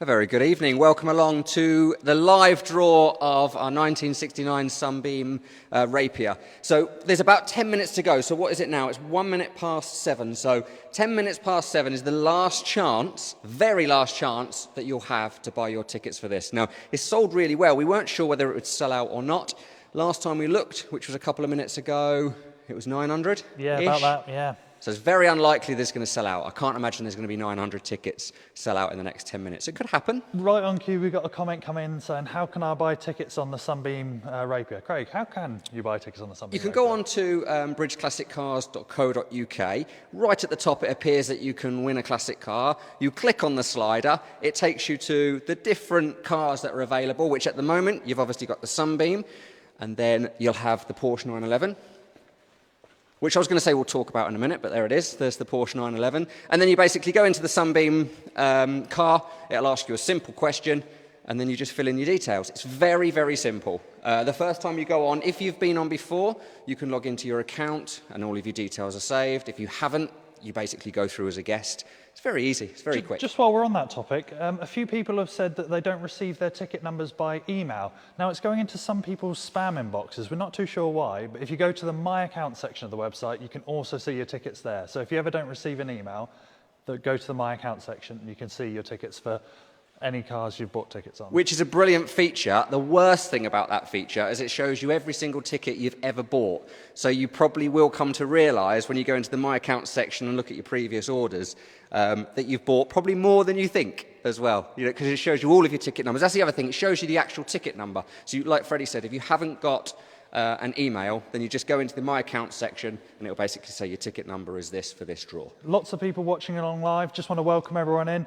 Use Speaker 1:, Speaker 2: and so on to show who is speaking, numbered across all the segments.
Speaker 1: A very good evening. Welcome along to the live draw of our 1969 Sunbeam Rapier. So there's about 10 minutes to go. So what is it now? It's 1 minute past 7. So 10 minutes past 7 is the last chance, very last chance, that you'll have to buy your tickets for this. Now, it's sold really well. We weren't sure whether it would sell out or not. Last time we looked, which was a couple of minutes ago, it was 900-ish.
Speaker 2: Yeah, about that, yeah.
Speaker 1: So it's very unlikely this is going to sell out. I can't imagine there's going to be 900 tickets sell out in the next 10 minutes. It could happen.
Speaker 2: Right on cue, we got a comment come in saying, how can I buy tickets on the Sunbeam Rapier? Craig, how can you buy tickets on the Sunbeam Rapier?
Speaker 1: You can go on to bridgeclassiccars.co.uk. Right at the top, it appears that you can win a classic car. You click on the slider. It takes you to the different cars that are available, which at the moment, you've obviously got the Sunbeam, and then you'll have the Porsche 911. Which I was going to say we'll talk about in a minute, but there it is. There's the Porsche 911. And then you basically go into the Sunbeam car. It'll ask you a simple question, and then you just fill in your details. It's very, very simple. The first time you go on, if you've been on before, you can log into your account, and all of your details are saved. If you haven't, you basically go through as a guest. It's very easy. It's very quick.
Speaker 2: Just while we're on that topic, a few people have said that they don't receive their ticket numbers by email. Now, it's going into some people's spam inboxes. We're not too sure why, but if you go to the My Account section of the website, you can also see your tickets there. So if you ever don't receive an email, go to the My Account section and you can see your tickets for any cars you've bought tickets on.
Speaker 1: Which is a brilliant feature. The worst thing about that feature is it shows you every single ticket you've ever bought. So you probably will come to realise when you go into the My Account section and look at your previous orders that you've bought probably more than you think as well. Because it shows you all of your ticket numbers. That's the other thing. It shows you the actual ticket number. So like Freddie said, if you haven't got an email, then you just go into the My Account section and it'll basically say your ticket number is this for this draw.
Speaker 2: Lots of people watching along live. Just want to welcome everyone in.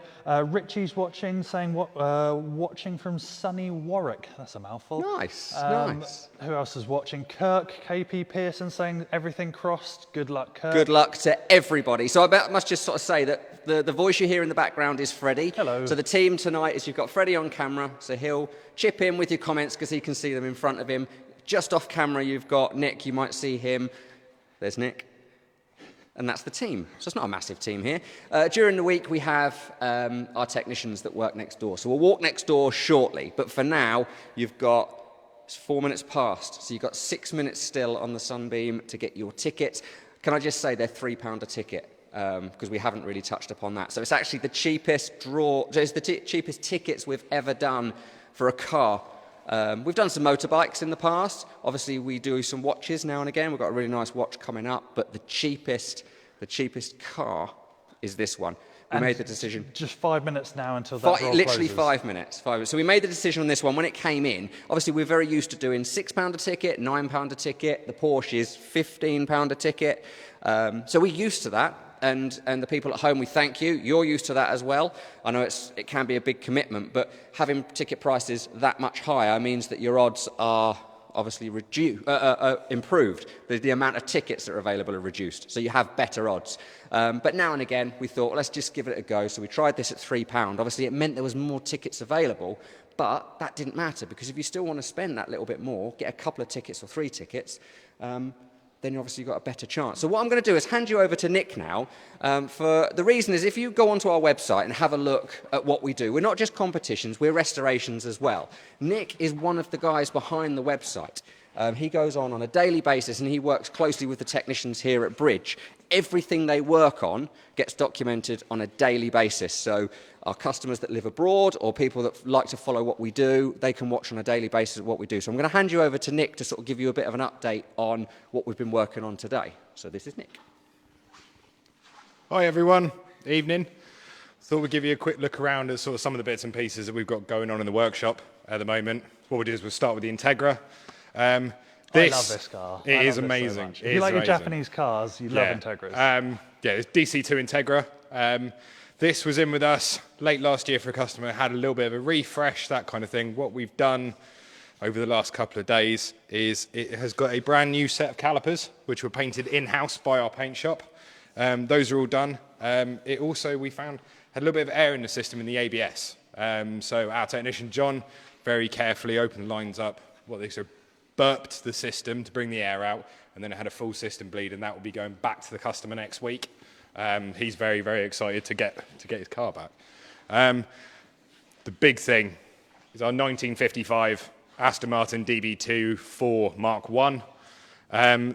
Speaker 2: Richie's watching, saying watching from sunny Warwick. That's a mouthful.
Speaker 1: Nice, nice.
Speaker 2: Who else is watching? Kirk, KP Pearson saying everything crossed. Good luck, Kirk.
Speaker 1: Good luck to everybody. So I must just sort of say that the voice you hear in the background is Freddie.
Speaker 2: Hello.
Speaker 1: So the team tonight is you've got Freddie on camera, so he'll chip in with your comments because he can see them in front of him. Just off camera, you've got Nick. You might see him. There's Nick. And that's the team. So it's not a massive team here. During the week, we have our technicians that work next door. So we'll walk next door shortly. But for now, you've got it's 4 minutes past. So you've got 6 minutes still on the Sunbeam to get your ticket. Can I just say they're £3 a ticket? Because we haven't really touched upon that. So it's actually the cheapest draw. It's the cheapest tickets we've ever done for a car. We've done some motorbikes in the past. Obviously, we do some watches now and again. We've got a really nice watch coming up, but the cheapest car is this one. We made the decision.
Speaker 2: Just 5 minutes now until that draw
Speaker 1: literally
Speaker 2: closes.
Speaker 1: 5 minutes. So we made the decision on this one when it came in. Obviously, we're very used to doing £6 a ticket, £9 a ticket. The Porsche is £15 a ticket. So we're used to that. And the people at home, we thank you. You're used to that as well. I know it can be a big commitment, but having ticket prices that much higher means that your odds are obviously improved. The amount of tickets that are available are reduced, so you have better odds. But now and again, we thought, let's just give it a go. So we tried this at £3. Obviously, it meant there was more tickets available, but that didn't matter, because if you still want to spend that little bit more, get a couple of tickets or 3 tickets, then you obviously got a better chance. So what I'm going to do is hand you over to Nick now. For the reason is, if you go onto our website and have a look at what we do, we're not just competitions, we're restorations as well. Nick is one of the guys behind the website. He goes on a daily basis and he works closely with the technicians here at Bridge. Everything they work on gets documented on a daily basis. So our customers that live abroad or people that like to follow what we do, they can watch on a daily basis what we do. So I'm going to hand you over to Nick to sort of give you a bit of an update on what we've been working on today. So this is Nick.
Speaker 3: Hi everyone, evening. Thought we'd give you a quick look around at sort of some of the bits and pieces that we've got going on in the workshop at the moment. What we'll do is we'll start with the Integra.
Speaker 2: I love this car.
Speaker 3: It is amazing.
Speaker 2: If you like your Japanese cars, you love Integras.
Speaker 3: Yeah, it's Dc2 Integra. This was in with us late last year for a customer, had a little bit of a refresh, that kind of thing. What we've done over the last couple of days is it has got a brand new set of calipers, which were painted in-house by our paint shop. Those are all done. It also, we found, had a little bit of air in the system in the ABS. So our technician, John, very carefully opened the lines up, burped the system to bring the air out, and then it had a full system bleed, and that will be going back to the customer next week. He's very, very excited to get his car back. the big thing is our 1955 Aston Martin DB2 4 Mark I.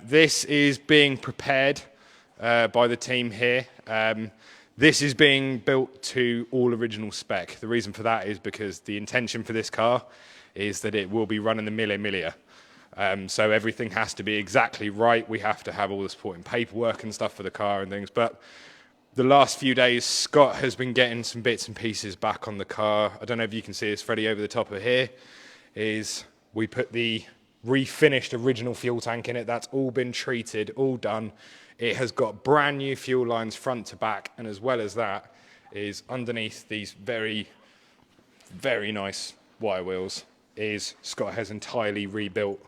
Speaker 3: This is being prepared by the team here. This is being built to all original spec. The reason for that is because the intention for this car is that it will be running the Mille Miglia. So everything has to be exactly right. We have to have all the supporting paperwork and stuff for the car and things. But the last few days, Scott has been getting some bits and pieces back on the car. I don't know if you can see this, Freddie, over the top of here, is we put the refinished original fuel tank in it. That's all been treated, all done. It has got brand new fuel lines front to back. And as well as that is underneath these very, very nice wire wheels is Scott has entirely rebuilt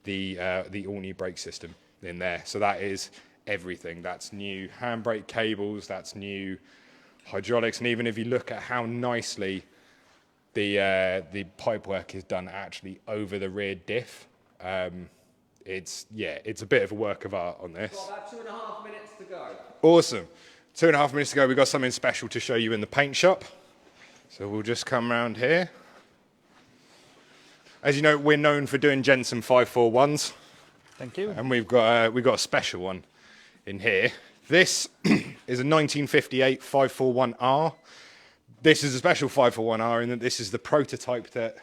Speaker 3: the all-new brake system in there. So that is everything. That's new handbrake cables, that's new hydraulics, and even if you look at how nicely the pipework is done actually over the rear diff, it's a bit of a work of art on this.
Speaker 1: Got about 2.5 minutes to go.
Speaker 3: Awesome. 2.5 minutes to go. We've got something special to show you in the paint shop. So we'll just come around here. As you know, we're known for doing Jensen 541s.
Speaker 2: Thank you.
Speaker 3: And we've got a special one in here. This is a 1958 541R. This is a special 541R in that this is the prototype that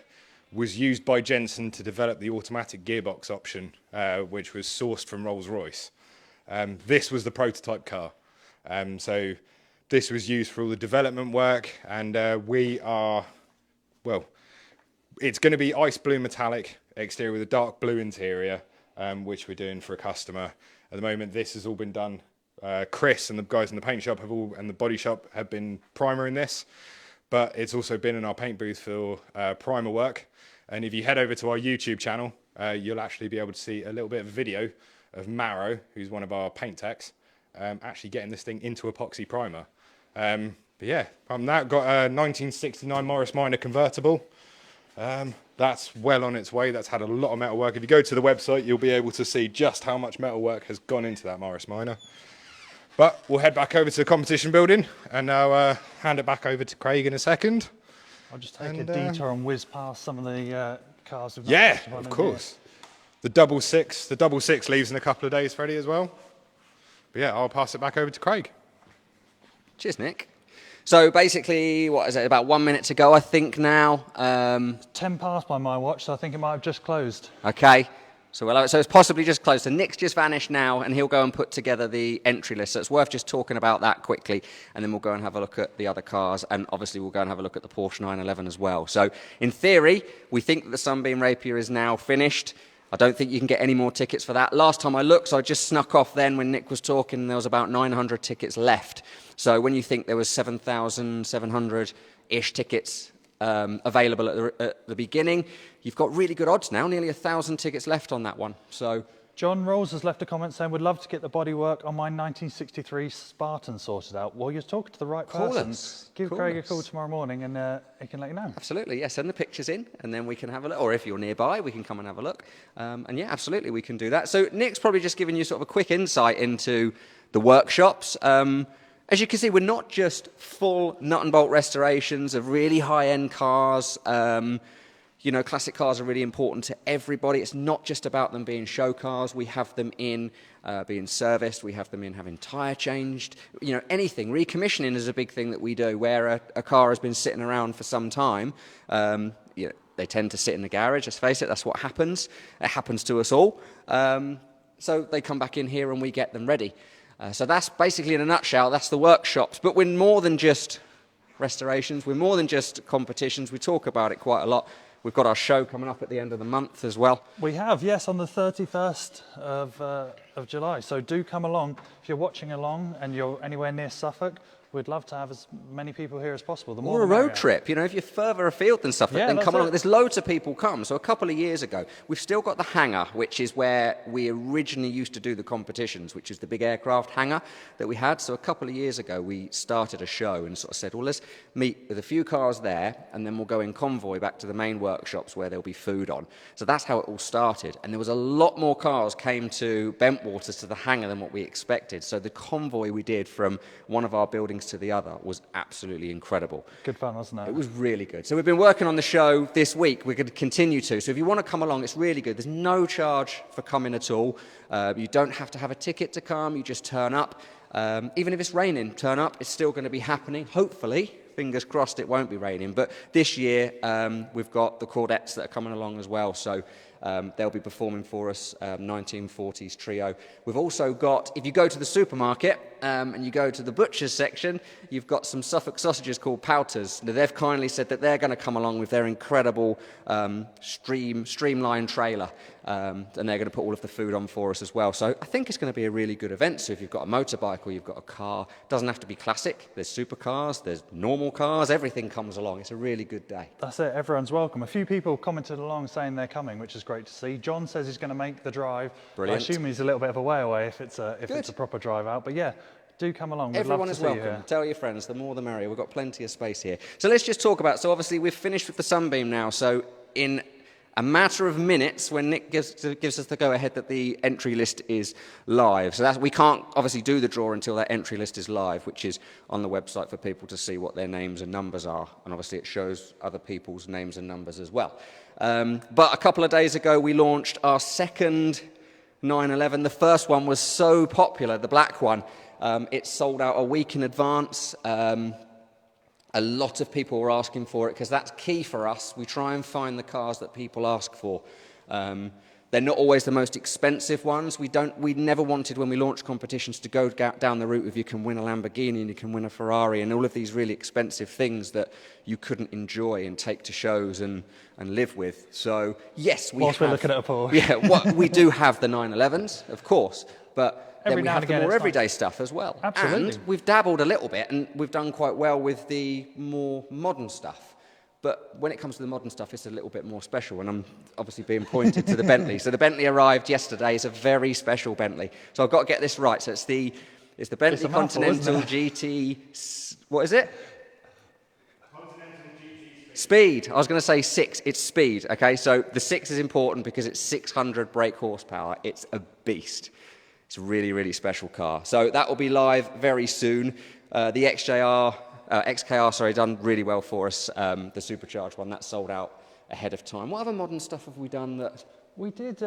Speaker 3: was used by Jensen to develop the automatic gearbox option, which was sourced from Rolls-Royce. This was the prototype car. So this was used for all the development work, and it's going to be ice blue metallic exterior with a dark blue interior, which we're doing for a customer. At the moment, this has all been done. Chris and the guys in the paint shop and the body shop have been primering this, but it's also been in our paint booth for primer work. And if you head over to our YouTube channel, you'll actually be able to see a little bit of a video of Maro, who's one of our paint techs, actually getting this thing into epoxy primer. But yeah, from that, got a 1969 Morris Minor convertible. That's well on its way. That's had a lot of metal work. If you go to the website, you'll be able to see just how much metal work has gone into that Morris Minor. But we'll head back over to the competition building, and I'll hand it back over to Craig in a second.
Speaker 2: I'll just take a detour and whiz past some of the cars.
Speaker 3: Yeah, of course. The double six leaves in a couple of days, Freddie, as well. But yeah, I'll pass it back over to Craig.
Speaker 1: Cheers, Nick. So basically, what is it, about 1 minute to go, I think now.
Speaker 2: 10 past by my watch, so I think it might have just closed.
Speaker 1: Okay. So it's possibly just closed. So Nick's just vanished now, and he'll go and put together the entry list. So it's worth just talking about that quickly, and then we'll go and have a look at the other cars, and obviously we'll go and have a look at the Porsche 911 as well. So in theory, we think that the Sunbeam Rapier is now finished. I don't think you can get any more tickets for that. Last time I looked, so I just snuck off then when Nick was talking, there was about 900 tickets left. So when you think there was 7,700-ish tickets available at the beginning, you've got really good odds now, nearly 1,000 tickets left on that one. So
Speaker 2: John Rolls has left a comment saying, would love to get the bodywork on my 1963 Spartan sorted out. Well, you're talking to the right person. Give Craig a call tomorrow morning and he can let you know.
Speaker 1: Absolutely, yeah. Send the pictures in and then we can have a look. Or if you're nearby, we can come and have a look. And yeah, absolutely, we can do that. So Nick's probably just given you sort of a quick insight into the workshops. As you can see, we're not just full nut and bolt restorations of really high-end cars. You know, classic cars are really important to everybody. It's not just about them being show cars. We have them in being serviced. We have them in having tyre changed. You know, anything. Recommissioning is a big thing that we do, where a car has been sitting around for some time. You know, they tend to sit in the garage, let's face it. That's what happens. It happens to us all. So they come back in here and we get them ready. So that's basically, in a nutshell, that's the workshops. But we're more than just restorations. We're more than just competitions. We talk about it quite a lot. We've got our show coming up at the end of the month as well.
Speaker 2: We have, yes, on the 31st of July. So do come along. If you're watching along and you're anywhere near Suffolk, we'd love to have as many people here as possible.
Speaker 1: Or a road trip, you know, if you're further afield than Suffolk, then come along. There's loads of people come. So a couple of years ago, we've still got the hangar, which is where we originally used to do the competitions, which is the big aircraft hangar that we had. So a couple of years ago, we started a show and sort of said, well, let's meet with a few cars there, and then we'll go in convoy back to the main workshops where there'll be food on. So that's how it all started. And there was a lot more cars came to Bentwaters, to the hangar, than what we expected. So the convoy we did from one of our building longest to the other was absolutely incredible.
Speaker 2: Good fun, wasn't it?
Speaker 1: It was really good. So we've been working on the show this week. We're going to continue to. So if you want to come along, it's really good. There's no charge for coming at all. You don't have to have a ticket to come. You just turn up. Even if it's raining, turn up. It's still going to be happening, hopefully. Fingers crossed it won't be raining. But this year, we've got the Cordettes that are coming along as well. So they'll be performing for us, 1940s trio. We've also got, if you go to the supermarket and you go to the butcher's section, you've got some Suffolk sausages called Pouters. Now, they've kindly said that they're going to come along with their incredible streamlined trailer, and they're going to put all of the food on for us as well. So I think it's going to be a really good event. So if you've got a motorbike or you've got a car, it doesn't have to be classic. There's supercars, there's normal cars, everything comes along. It's a really good day.
Speaker 2: That's it, everyone's welcome. A few people commented along saying they're coming, which is great to see. John says he's going to make the drive.
Speaker 1: Brilliant.
Speaker 2: I assume he's a little bit of a way away if it's a proper drive out. But yeah, do come along. We'd
Speaker 1: Everyone
Speaker 2: love to
Speaker 1: is
Speaker 2: see you
Speaker 1: welcome.
Speaker 2: here.
Speaker 1: Tell your friends, the more the merrier. We've got plenty of space here. So let's just talk about, so obviously we've finished with the Sunbeam now. So in a matter of minutes, when Nick gives us the go-ahead that the entry list is live. So we can't obviously do the draw until that entry list is live, which is on the website for people to see what their names and numbers are. And obviously it shows other people's names and numbers as well. But a couple of days ago, we launched our second 911. The first one was so popular, the black one. It sold out a week in advance. A lot of people were asking for it because that's key for us. We try and find the cars that people ask for. They're not always the most expensive ones. We never wanted, when we launched competitions, to go down the route of you can win a Lamborghini and you can win a Ferrari and all of these really expensive things that you couldn't enjoy and take to shows and live with. So yes, we're looking at a Porsche. Yeah, we do have the 911s, of course, but then we have the more everyday stuff as well.
Speaker 2: Absolutely.
Speaker 1: And we've dabbled a little bit, and we've done quite well with the more modern stuff. But when it comes to the modern stuff, it's a little bit more special, and I'm obviously being pointed to the Bentley. So the Bentley arrived yesterday. It's a very special Bentley. So I've got to get this right. So it's the Bentley Continental GT... What is it? Speed. I was going to say 6. It's speed, okay? So the 6 is important because it's 600 brake horsepower. It's a beast. It's a really, really special car. So that will be live very soon. The XKR, done really well for us. The supercharged one, that sold out ahead of time. What other modern stuff have we done that...
Speaker 2: We did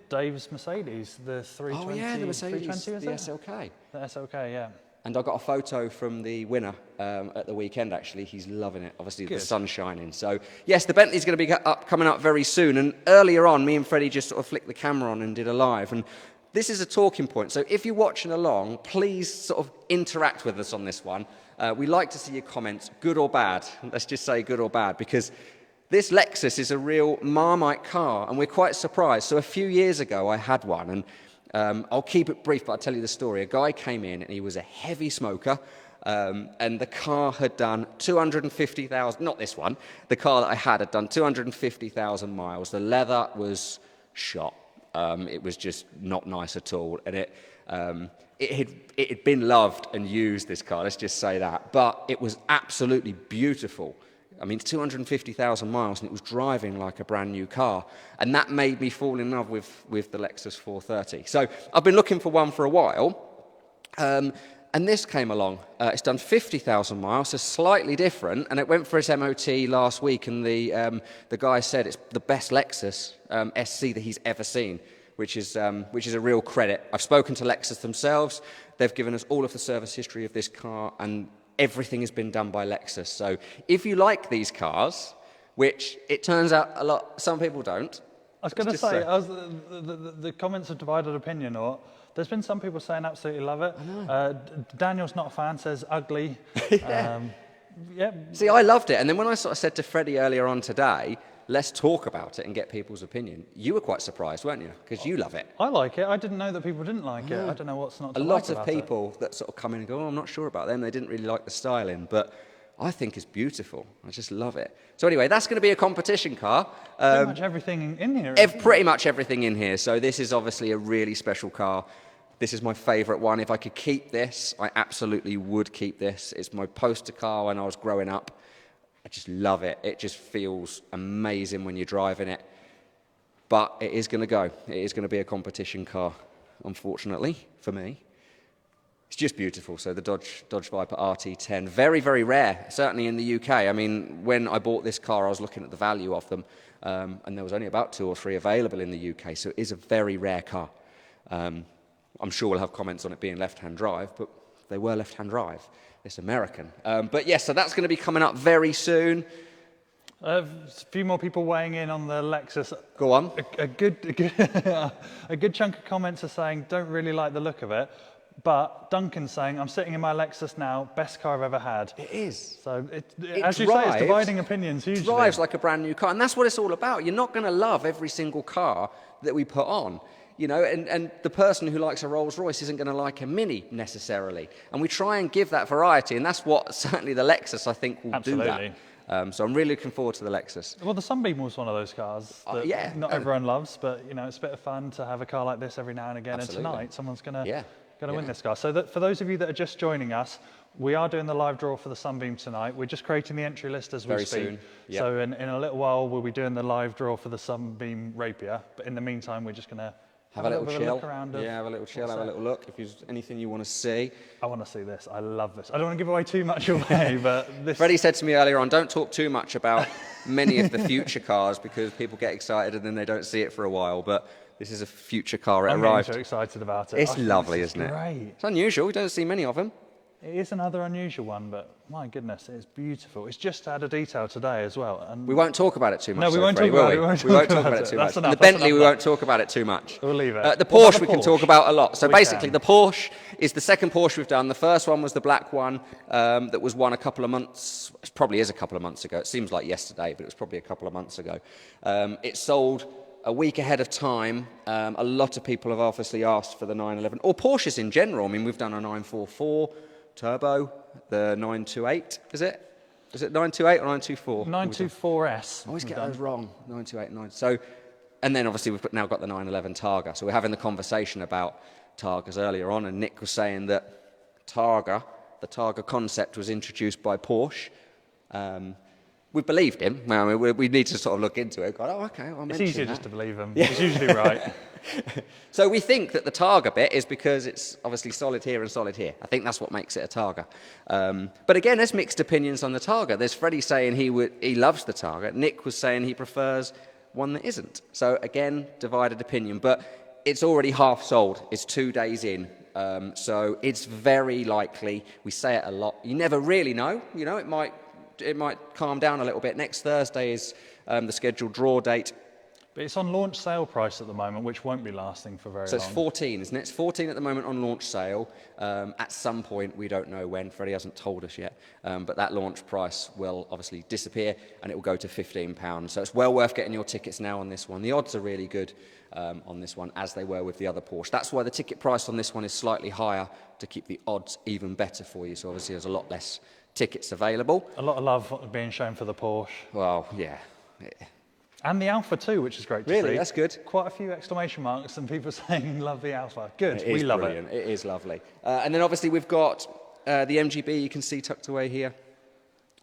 Speaker 2: Dave's Mercedes, the 320.
Speaker 1: Oh yeah, the Mercedes,
Speaker 2: 320,
Speaker 1: the SLK.
Speaker 2: The SLK, yeah.
Speaker 1: And I got a photo from the winner at the weekend, actually. He's loving it. Obviously, the sun's shining. So, yes, the Bentley's going to be coming up very soon. And earlier on, me and Freddie just sort of flicked the camera on and did a live. And this is a talking point. So if you're watching along, please sort of interact with us on this one. We like to see your comments, good or bad. Let's just say good or bad, because this Lexus is a real Marmite car, and we're quite surprised. So a few years ago, I had one, and I'll keep it brief, but I'll tell you the story. A guy came in, and he was a heavy smoker, and the car had done 250,000, not this one, the car that I had done 250,000 miles. The leather was shot. It was just not nice at all, and it had been loved and used, this car, let's just say that, but it was absolutely beautiful. I mean, 250,000 miles, and it was driving like a brand new car, and that made me fall in love with the Lexus 430. So I've been looking for one for a while, and this came along. It's done 50,000 miles, so slightly different, and it went for its MOT last week, and the guy said it's the best Lexus SC that he's ever seen, which is a real credit. I've spoken to Lexus themselves. They've given us all of the service history of this car, and everything has been done by Lexus. So if you like these cars, which it turns out some people don't.
Speaker 2: I was going to say, the comments have divided opinion, or there's been some people saying absolutely love it. Daniel's not a fan, says ugly.
Speaker 1: Yeah. See, I loved it. And then when I sort of said to Freddie earlier on today, let's talk about it and get people's opinion, you were quite surprised, weren't you? Because you love it.
Speaker 2: I like it. I didn't know that people didn't like it. I don't know what's not to like
Speaker 1: about it. A
Speaker 2: lot
Speaker 1: of people that sort of come in and go, oh, I'm not sure about them. They didn't really like the styling, but I think it's beautiful. I just love it. So anyway, that's going to be a competition car.
Speaker 2: Pretty much everything in here.
Speaker 1: Pretty much everything in here. So this is obviously a really special car. This is my favourite one. If I could keep this, I absolutely would keep this. It's my poster car when I was growing up. I just love it. It just feels amazing when you're driving it. But it is going to go. It is going to be a competition car, unfortunately, for me. It's just beautiful. So the Dodge Viper RT10, very, very rare, certainly in the UK. I mean, when I bought this car, I was looking at the value of them, and there was only about 2 or 3 available in the UK, so it is a very rare car. I'm sure we'll have comments on it being left-hand drive, but they were left-hand drive. It's American. But yes, so that's going to be coming up very soon.
Speaker 2: A few more people weighing in on the Lexus.
Speaker 1: Go on.
Speaker 2: A good chunk of comments are saying, don't really like the look of it. But Duncan's saying, I'm sitting in my Lexus now, best car I've ever had.
Speaker 1: It is.
Speaker 2: So, as you say, it's dividing opinions hugely.
Speaker 1: It drives like a brand new car, and that's what it's all about. You're not going to love every single car that we put on. You know, and the person who likes a Rolls Royce isn't going to like a Mini necessarily. And we try and give that variety, and that's what certainly the Lexus, I think, will do that. So I'm really looking forward to the Lexus.
Speaker 2: Well, the Sunbeam was one of those cars that not everyone loves, but, you know, it's a bit of fun to have a car like this every now and again.
Speaker 1: Absolutely.
Speaker 2: And tonight, someone's going to win this car. So for those of you that are just joining us, we are doing the live draw for the Sunbeam tonight. We're just creating the entry list as we speak. Very soon. Yep. So in a little while, we'll be doing the live draw for the Sunbeam Rapier. But in the meantime, we're just going to have a little chill.
Speaker 1: Have a little chill, have a little look. If there's anything you want to see.
Speaker 2: I want to see this. I love this. I don't want to give away too much away, but this...
Speaker 1: Freddie said to me earlier on, don't talk too much about many of the future cars because people get excited and then they don't see it for a while. But this is a future car.
Speaker 2: I'm
Speaker 1: arrived.
Speaker 2: so excited about it.
Speaker 1: It's lovely, isn't it?
Speaker 2: Great.
Speaker 1: It's unusual. We don't see many of them.
Speaker 2: It is another unusual one, but my goodness, it's beautiful. It's just had a detail today as well. And
Speaker 1: we won't talk about it too much.
Speaker 2: No, we won't talk about it.
Speaker 1: We won't talk about it too much. The Bentley, we won't talk about it too much.
Speaker 2: We'll leave it.
Speaker 1: The Porsche, we can talk about a lot. So basically, the Porsche is the second Porsche we've done. The first one was the black one that was won a couple of months. It probably is a couple of months ago. It seems like yesterday, but it was probably a couple of months ago. It sold a week ahead of time. A lot of people have obviously asked for the 911, or Porsches in general. I mean, we've done a 944 Turbo, the 928, is it? Is it 928 or 924?
Speaker 2: 924S.
Speaker 1: I always get those wrong, 928 and 9. So, and then obviously we've now got the 911 Targa. So we're having the conversation about Targas earlier on, and Nick was saying that the Targa concept was introduced by Porsche. We believed him. Well, we need to sort of look into it. Oh, okay, I'll mention
Speaker 2: It's easier
Speaker 1: that.
Speaker 2: just to believe him. He's usually right.
Speaker 1: So we think that the Targa bit is because it's obviously solid here and solid here. I think that's what makes it a Targa. But again, there's mixed opinions on the Targa. There's Freddie saying he loves the Targa. Nick was saying he prefers one that isn't. So again, divided opinion. But it's already half sold. It's 2 days in. So it's very likely. We say it a lot. You never really know. You know, it might calm down a little bit. Next Thursday is the scheduled draw date.
Speaker 2: But it's on launch sale price at the moment, which won't be lasting for very long.
Speaker 1: So it's 14, isn't it? It's 14 at the moment on launch sale. At some point, we don't know when. Freddie hasn't told us yet. But that launch price will obviously disappear, and it will go to £15. So it's well worth getting your tickets now on this one. The odds are really good on this one, as they were with the other Porsche. That's why the ticket price on this one is slightly higher, to keep the odds even better for you. So obviously there's a lot less tickets available.
Speaker 2: A lot of love being shown for the Porsche.
Speaker 1: Well, yeah.
Speaker 2: And the Alpha too, which is great to see.
Speaker 1: Really, that's good.
Speaker 2: Quite a few exclamation marks and people saying, love the Alpha. Good, we love it.
Speaker 1: It is lovely. And then obviously we've got the MGB you can see tucked away here.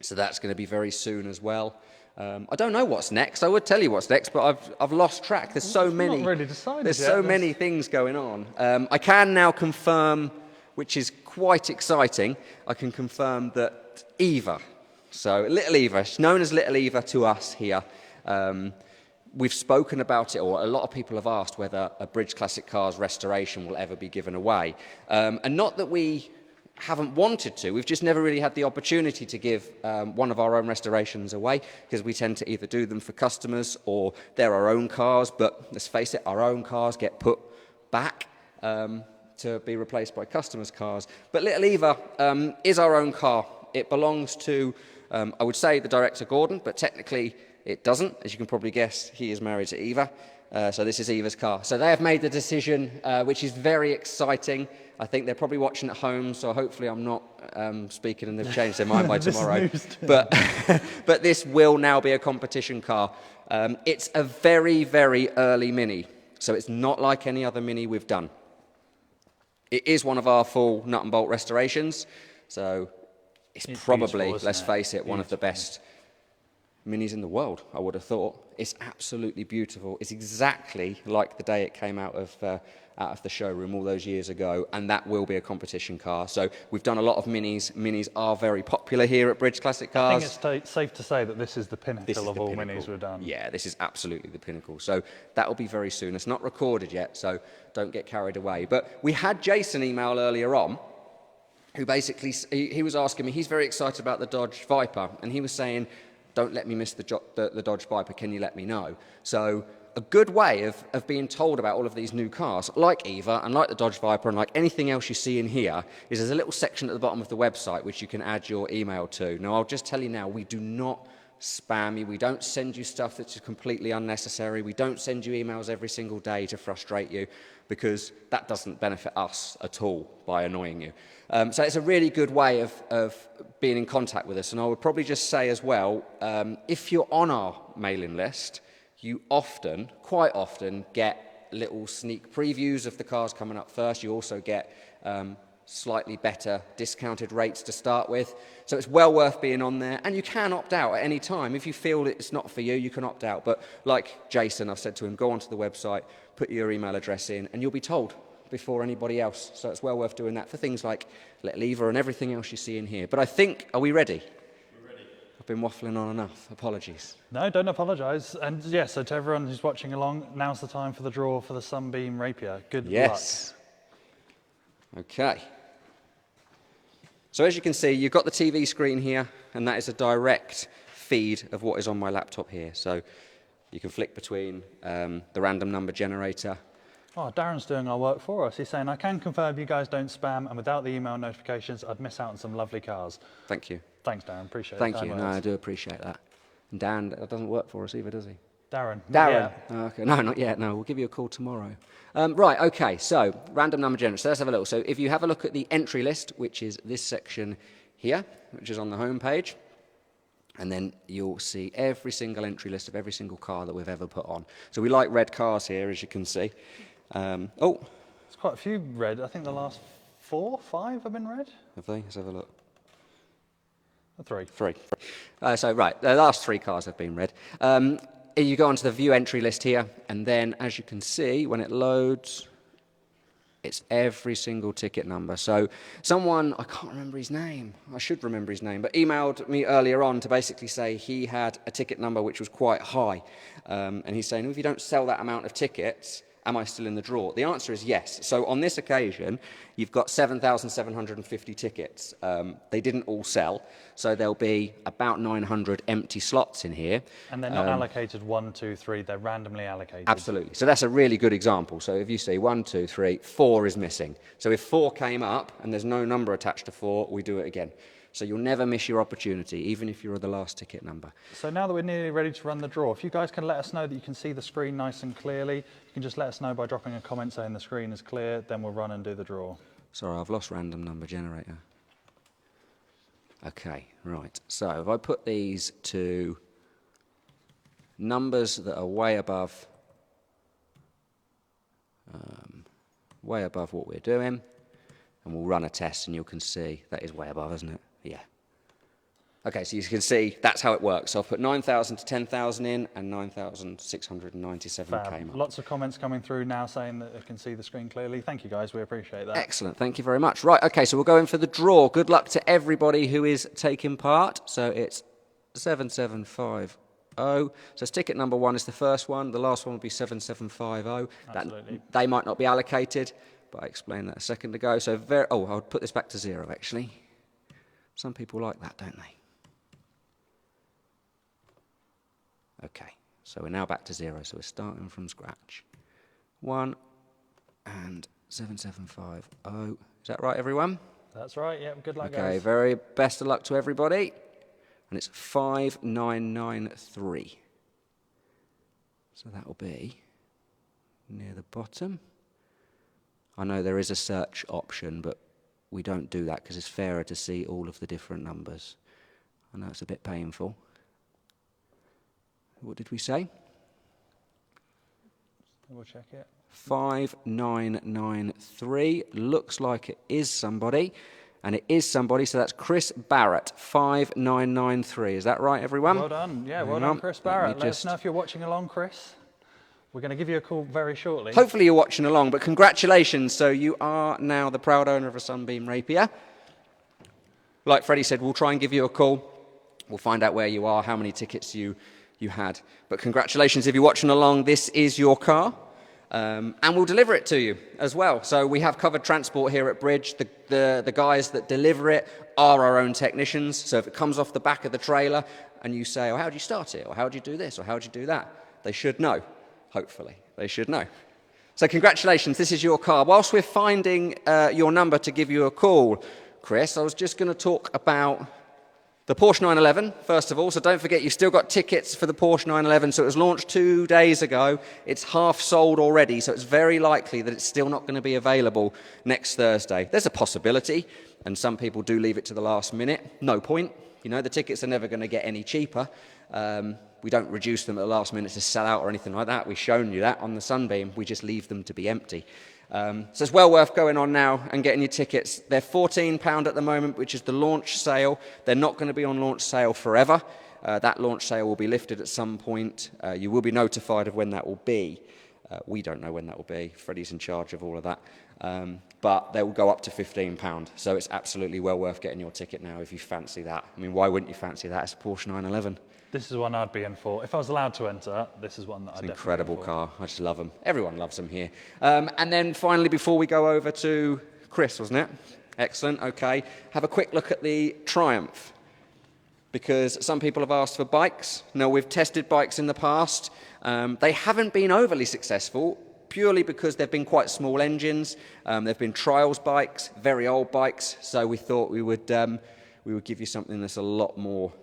Speaker 1: So that's going to be very soon as well. I don't know what's next. I would tell you what's next, but I've lost track. There's so many.
Speaker 2: Not really decided
Speaker 1: There's
Speaker 2: yet.
Speaker 1: so many things going on. I can now confirm, which is quite exciting, I can confirm that Eva, so Little Eva, she's known as Little Eva to us here. We've spoken about it, or a lot of people have asked whether a Bridge Classic Cars restoration will ever be given away. And not that we haven't wanted to, we've just never really had the opportunity to give one of our own restorations away, because we tend to either do them for customers or they're our own cars, but let's face it, our own cars get put back to be replaced by customers' cars. But Little Eva is our own car. It belongs to, I would say, the director Gordon, but technically it doesn't. As you can probably guess, he is married to Eva. So this is Eva's car. So they have made the decision, which is very exciting. I think they're probably watching at home, so hopefully I'm not speaking and they've changed their mind by tomorrow. But this will now be a competition car. It's a very, very early Mini, so it's not like any other Mini we've done. It is one of our full nut and bolt restorations, so it's probably, let's face it, one of the best Minis in the world, I would have thought. It's absolutely beautiful. It's exactly like the day it came out of the showroom all those years ago, and that will be a competition car. So we've done a lot of Minis. Minis are very popular here at Bridge Classic Cars.
Speaker 2: I think it's safe to say that this is the pinnacle of all Minis we've done.
Speaker 1: Yeah, this is absolutely the pinnacle. So that will be very soon. It's not recorded yet, so don't get carried away. But we had Jason email earlier on, who basically, he was asking me, he's very excited about the Dodge Viper, and he was saying, don't let me miss the Dodge Viper, can you let me know? So a good way of being told about all of these new cars, like Eva and like the Dodge Viper and like anything else you see in here, is there's a little section at the bottom of the website which you can add your email to. Now, I'll just tell you now, we do not spam you. We don't send you stuff that's completely unnecessary. We don't send you emails every single day to frustrate you, because that doesn't benefit us at all by annoying you. So it's a really good way of being in contact with us. And I would probably just say as well, if you're on our mailing list, you often, quite often, get little sneak previews of the cars coming up first. You also get slightly better discounted rates to start with. So it's well worth being on there. And you can opt out at any time. If you feel it's not for you, you can opt out. But like Jason, I've said to him, go onto the website, put your email address in, and you'll be told before anybody else. So it's well worth doing that for things like Little Eva and everything else you see in here. But I think, are we ready? We're ready. I've been waffling on enough. Apologies.
Speaker 2: No, don't apologise. And yes, so to everyone who's watching along, now's the time for the draw for the Sunbeam Rapier. Good luck. Okay. So as you can see, you've got the TV screen here, and that is a direct feed of what is on my laptop here. So you can flick between the random number generator. Oh, Darren's doing our work for us. He's saying, I can confirm you guys don't spam, and without the email notifications, I'd miss out on some lovely cars.
Speaker 1: Thank you.
Speaker 2: Thanks, Darren. Appreciate it.
Speaker 1: Thank you. No, I do appreciate that. And Dan, that doesn't work for us either, does he?
Speaker 2: Darren.
Speaker 1: Darren. Oh, okay. No, not yet. No, we'll give you a call tomorrow. Right, okay, so random number generator. So let's have a look. So if you have a look at the entry list, which is this section here, which is on the home page, and then you'll see every single entry list of every single car that we've ever put on. So we like red cars here, as you can see.
Speaker 2: There's quite a few red. I think the last 4, 5 have been red.
Speaker 1: Have they? Let's have a look.
Speaker 2: 3.
Speaker 1: So, right, the last 3 cars have been red. You go onto the view entry list here, and then, as you can see, when it loads, it's every single ticket number. So someone, I can't remember his name, I should remember his name, but emailed me earlier on to basically say he had a ticket number which was quite high. And he's saying, well, if you don't sell that amount of tickets, am I still in the draw? The answer is yes. So on this occasion, you've got 7,750 tickets. They didn't all sell, so there'll be about 900 empty slots in here.
Speaker 2: And they're not allocated 1, 2, 3, they're randomly allocated.
Speaker 1: Absolutely. So that's a really good example. So if you see 1, 2, 3, 4 is missing. So if 4 came up and there's no number attached to 4, we do it again. So you'll never miss your opportunity, even if you're the last ticket number.
Speaker 2: So now that we're nearly ready to run the draw, if you guys can let us know that you can see the screen nice and clearly, you can just let us know by dropping a comment saying the screen is clear, then we'll run and do the draw.
Speaker 1: Sorry, I've lost random number generator. Okay, right. So if I put these to numbers that are way above what we're doing, and we'll run a test, and you can see that is way above, isn't it? Yeah. Okay, so you can see that's how it works. So I've put 9,000 to 10,000 in, and 9,697 came up.
Speaker 2: Lots of comments coming through now saying that they can see the screen clearly. Thank you, guys. We appreciate that.
Speaker 1: Excellent. Thank you very much. Right, okay, so we'll go in for the draw. Good luck to everybody who is taking part. So it's 7750. So ticket number 1 is the first one. The last one will be 7750.
Speaker 2: Absolutely.
Speaker 1: They might not be allocated, but I explained that a second ago. So I'll put this back to 0, actually. Some people like that, don't they? Okay, so we're now back to 0, so we're starting from scratch. 1 and 7750. Is that right, everyone?
Speaker 2: That's right, yeah, good luck, guys.
Speaker 1: Okay, very best of luck to everybody. And it's 5993. So that'll be near the bottom. I know there is a search option, but we don't do that because it's fairer to see all of the different numbers. I know it's a bit painful. What did we say?
Speaker 2: We'll check it.
Speaker 1: 5993. Looks like it is somebody. And it is somebody, so that's Chris Barrett, 5993. Is that right, everyone?
Speaker 2: Well done. Yeah, well done, Chris Barrett. Let us know if you're watching along, Chris. We're going to give you a call very shortly.
Speaker 1: Hopefully you're watching along, but congratulations. So you are now the proud owner of a Sunbeam Rapier. Like Freddie said, we'll try and give you a call. We'll find out where you are, how many tickets you had. But congratulations if you're watching along. This is your car. And we'll deliver it to you as well. So we have covered transport here at Bridge. The guys that deliver it are our own technicians. So if it comes off the back of the trailer and you say, oh, how do you start it? Or how do you do this? Or how do you do that? They should know. Hopefully, they should know. So congratulations, this is your car. Whilst we're finding your number to give you a call, Chris, I was just going to talk about the Porsche 911, first of all. So don't forget, you've still got tickets for the Porsche 911. So it was launched 2 days ago. It's half sold already, so it's very likely that it's still not going to be available next Thursday. There's a possibility, and some people do leave it to the last minute. No point. You know, the tickets are never going to get any cheaper. We don't reduce them at the last minute to sell out or anything like that. We've shown you that on the Sunbeam. We just leave them to be empty. So it's well worth going on now and getting your tickets. They're £14 at the moment, which is the launch sale. They're not going to be on launch sale forever. That launch sale will be lifted at some point. You will be notified of when that will be. We don't know when that will be. Freddie's in charge of all of that. But they will go up to £15. So it's absolutely well worth getting your ticket now if you fancy that. I mean, why wouldn't you fancy that? It's a Porsche 911.
Speaker 2: This is one I'd be in for. If I was allowed to enter, this is one that I'd definitely
Speaker 1: Incredible
Speaker 2: be in for.
Speaker 1: car. I just love them. Everyone loves them here. And then finally, before we go over to Chris, wasn't it? Excellent. Okay. Have a quick look at the Triumph, because some people have asked for bikes. Now, we've tested bikes in the past. They haven't been overly successful, purely because they've been quite small engines. They've been trials bikes, very old bikes. So we thought we would give you something that's a lot more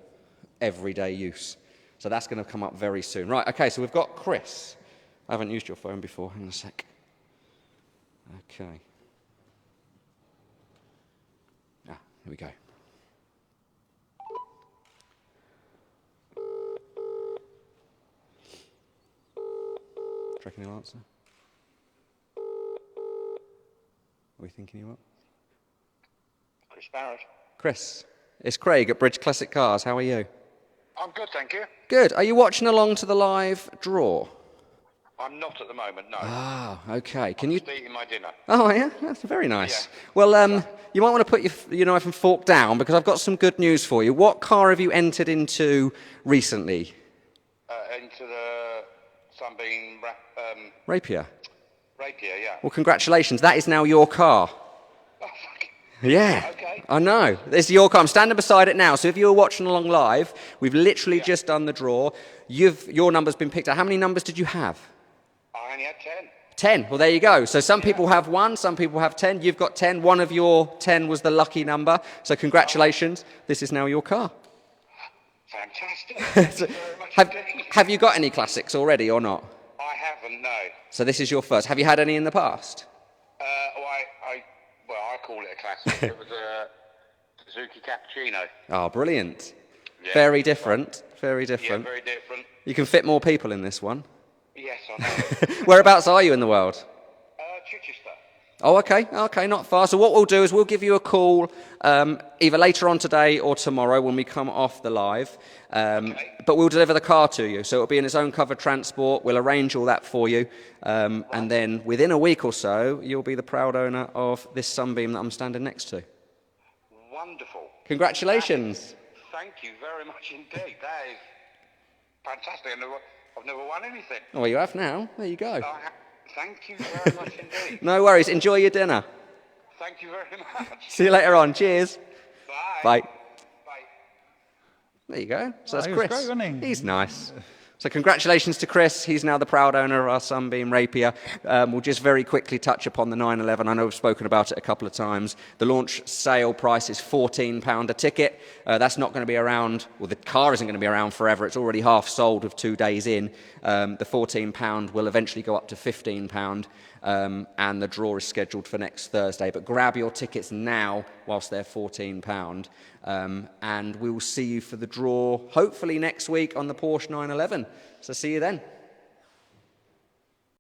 Speaker 1: everyday use. So that's going to come up very soon. Right, okay, so we've got Chris. I haven't used your phone before. Hang on a sec. Okay. Here we go. Do you reckon he'll answer? Are we thinking he will?
Speaker 4: Chris Barrett.
Speaker 1: Chris, it's Craig at Bridge Classic Cars. How are you?
Speaker 4: I'm good, thank you.
Speaker 1: Good. Are you watching along to the live draw?
Speaker 4: I'm not at the moment, no.
Speaker 1: Ah, okay. Can you?
Speaker 4: Just eating my dinner.
Speaker 1: Oh, yeah. That's very nice.
Speaker 4: Yeah.
Speaker 1: Well, you might want to put your knife and fork down, because I've got some good news for you. What car have you entered into recently?
Speaker 4: Into the Sunbeam
Speaker 1: Rapier.
Speaker 4: Rapier, yeah.
Speaker 1: Well, congratulations. That is now your car.
Speaker 4: Oh, fuck.
Speaker 1: Yeah.
Speaker 4: Okay.
Speaker 1: I know. This is your car. I'm standing beside it now. So if you're watching along live, we've literally just done the draw. Your number's been picked up. How many numbers did you have?
Speaker 4: I only had 10.
Speaker 1: 10. Well, there you go. So some people have 1, some people have 10. You've got 10. One of your 10 was the lucky number. So congratulations. This is now your car.
Speaker 4: Fantastic. Thank you very much indeed.
Speaker 1: Have you got any classics already or not?
Speaker 4: I haven't, no.
Speaker 1: So this is your first. Have you had any in the past?
Speaker 4: I call it a classic. It was a Suzuki Cappuccino.
Speaker 1: Oh, brilliant.
Speaker 4: Yeah.
Speaker 1: Very different. Very different.
Speaker 4: Yeah, very different.
Speaker 1: You can fit more people in this one.
Speaker 4: Yes, I know.
Speaker 1: Whereabouts are you in the world?
Speaker 4: Chichester.
Speaker 1: Oh, okay. Okay, not far. So what we'll do is we'll give you a call either later on today or tomorrow when we come off the live.
Speaker 4: Okay.
Speaker 1: But we'll deliver the car to you. So it'll be in its own covered transport. We'll arrange all that for you. And then within a week or so, you'll be the proud owner of this Sunbeam that I'm standing next to.
Speaker 4: Wonderful.
Speaker 1: Congratulations.
Speaker 4: Thank you very much indeed. That is fantastic. I've never won anything.
Speaker 1: Well, you have now. There you go.
Speaker 4: Thank you very much indeed.
Speaker 1: No worries. Enjoy your dinner.
Speaker 4: Thank you very much.
Speaker 1: See you later on. Cheers.
Speaker 4: Bye.
Speaker 1: Bye. There you go. So that's
Speaker 2: he was
Speaker 1: Chris.
Speaker 2: great, wasn't he?
Speaker 1: He's nice. So congratulations to Chris. He's now the proud owner of our Sunbeam Rapier. We'll just very quickly touch upon the 911. I know we've spoken about it a couple of times. The launch sale price is £14 a ticket. That's not going to be around, well, the car isn't going to be around forever. It's already half sold with 2 days in. The £14 will eventually go up to £15. And the draw is scheduled for next Thursday. But grab your tickets now whilst they're £14. And we will see you for the draw hopefully next week on the Porsche 911. So see you then.